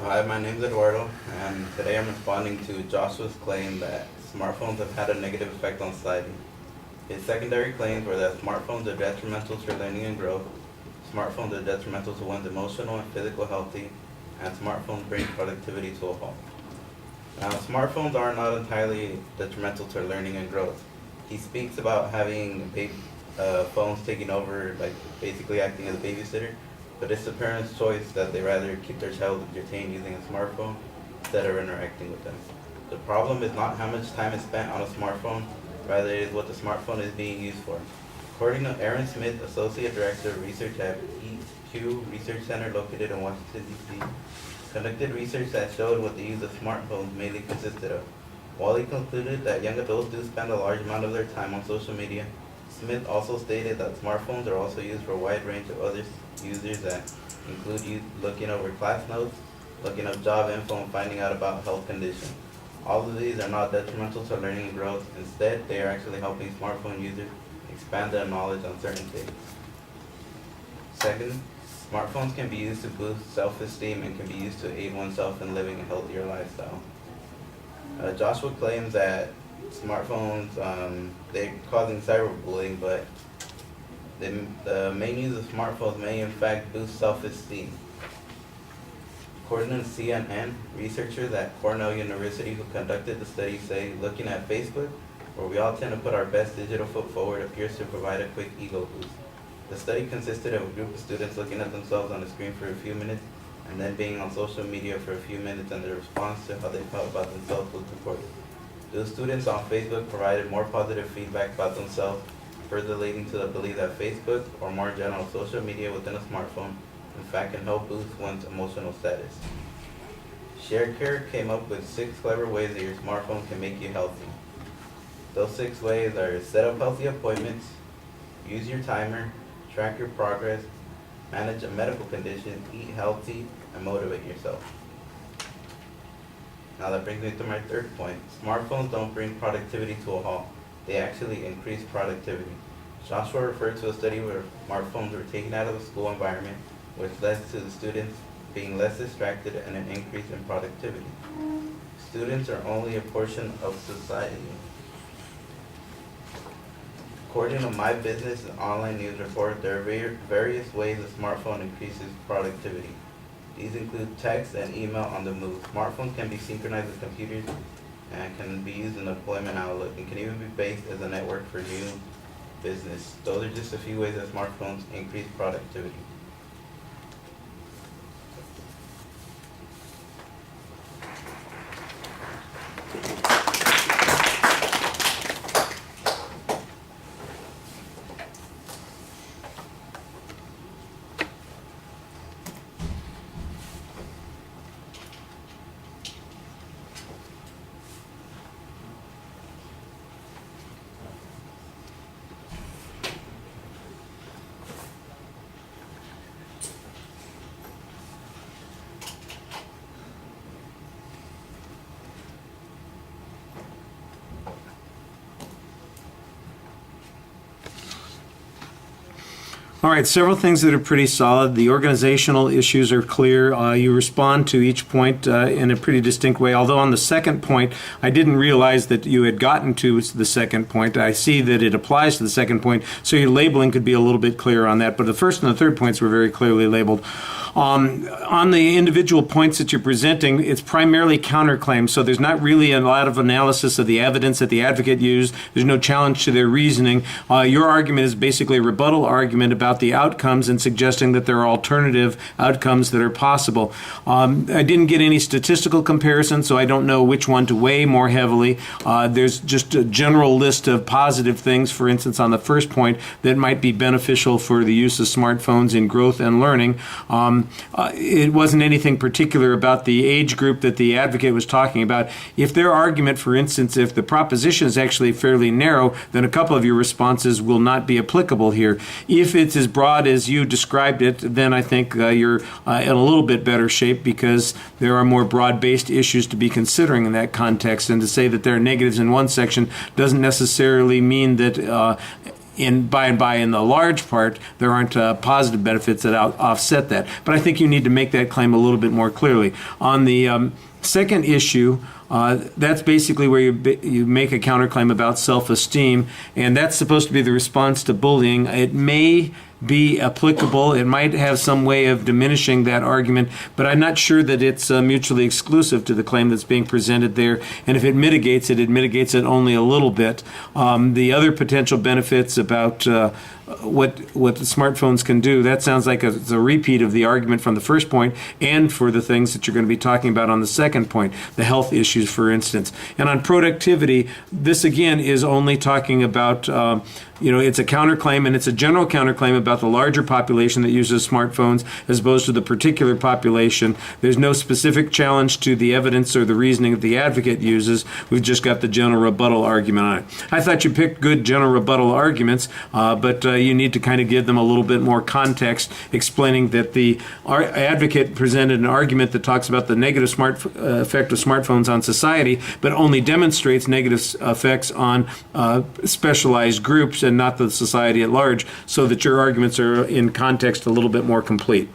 Hi, my name is Eduardo, and today I'm responding to Joshua's claim that smartphones have had a negative effect on society. His secondary claims were that smartphones are detrimental to learning and growth, smartphones are detrimental to one's emotional and physical health, and smartphones bring productivity to a halt. Now, smartphones are not entirely detrimental to learning and growth. He speaks about having phones taking over, like basically acting as a babysitter, but it's the parent's choice that they rather keep their child entertained using a smartphone instead of interacting with them. The problem is not how much time is spent on a smartphone, rather it is what the smartphone is being used for. According to Aaron Smith, Associate Director of Research at Pew Research Center located in Washington, D.C., conducted research that showed what the use of smartphones mainly consisted of. While he concluded that young adults do spend a large amount of their time on social media, Smith also stated that smartphones are also used for a wide range of other users that include looking over class notes, looking up job info, and finding out about health conditions. All of these are not detrimental to learning and growth. Instead, they are actually helping smartphone users expand their knowledge on certain things. Second, smartphones can be used to boost self-esteem and can be used to aid oneself in living a healthier lifestyle. Joshua claims that smartphones, they're causing cyberbullying, but the main use of smartphones may in fact boost self-esteem. According to CNN, researchers at Cornell University who conducted the study say looking at Facebook, where we all tend to put our best digital foot forward, appears to provide a quick ego boost. The study consisted of a group of students looking at themselves on the screen for a few minutes and then being on social media for a few minutes, and the response to how they felt about themselves was recorded. Those students on Facebook provided more positive feedback about themselves, further leading to the belief that Facebook, or more general social media within a smartphone, in fact can help boost one's emotional status. ShareCare came up with 6 clever ways that your smartphone can make you healthy. Those 6 ways are: set up healthy appointments, use your timer, track your progress, manage a medical condition, eat healthy, and motivate yourself. Now that brings me to my third point. Smartphones don't bring productivity to a halt. They actually increase productivity. Joshua referred to a study where smartphones were taken out of the school environment, which led to the students being less distracted and an increase in productivity. Students are only a portion of society. According to My Business, an online news report, there are various ways a smartphone increases productivity. These include text and email on the move. Smartphones can be synchronized with computers and can be used in employment outlook and can even be based as a network for new business. Those are just a few ways that smartphones increase productivity. All right, several things that are pretty solid. The organizational issues are clear. You respond to each point in a pretty distinct way, although on the second point, I didn't realize that you had gotten to the second point. I see that it applies to the second point, so your labeling could be a little bit clearer on that, but the first and the third points were very clearly labeled. On the individual points that you're presenting, it's primarily counterclaims, so there's not really a lot of analysis of the evidence that the advocate used. There's no challenge to their reasoning. Your argument is basically a rebuttal argument about the outcomes and suggesting that there are alternative outcomes that are possible. I didn't get any statistical comparison, so I don't know which one to weigh more heavily. There's just a general list of positive things, for instance, on the first point, that might be beneficial for the use of smartphones in growth and learning. It wasn't anything particular about the age group that the advocate was talking about. If their argument, for instance, if the proposition is actually fairly narrow, then a couple of your responses will not be applicable here. If it's as broad as you described it, then I think you're in a little bit better shape, because there are more broad-based issues to be considering in that context. And to say that there are negatives in one section doesn't necessarily mean that by in the large part, there aren't positive benefits that offset that. But I think you need to make that claim a little bit more clearly. On the second issue, that's basically where you make a counterclaim about self-esteem, and that's supposed to be the response to bullying. It may be applicable. It might have some way of diminishing that argument, but I'm not sure that it's mutually exclusive to the claim that's being presented there. And if it mitigates it only a little bit. The other potential benefits about what the smartphones can do, that sounds like it's a repeat of the argument from the first point, and for the things that you're going to be talking about on the second point, the health issues, for instance. And on productivity, this again is only talking about it's a counterclaim, and it's a general counterclaim about the larger population that uses smartphones as opposed to the particular population. There's no specific challenge to the evidence or the reasoning that the advocate uses. We've just got the general rebuttal argument on it. I thought you picked good general rebuttal arguments, but you need to kind of give them a little bit more context, explaining that the advocate presented an argument that talks about the negative effect of smartphones on society, but only demonstrates negative effects on specialized groups and not the society at large, so that your arguments are in context a little bit more complete.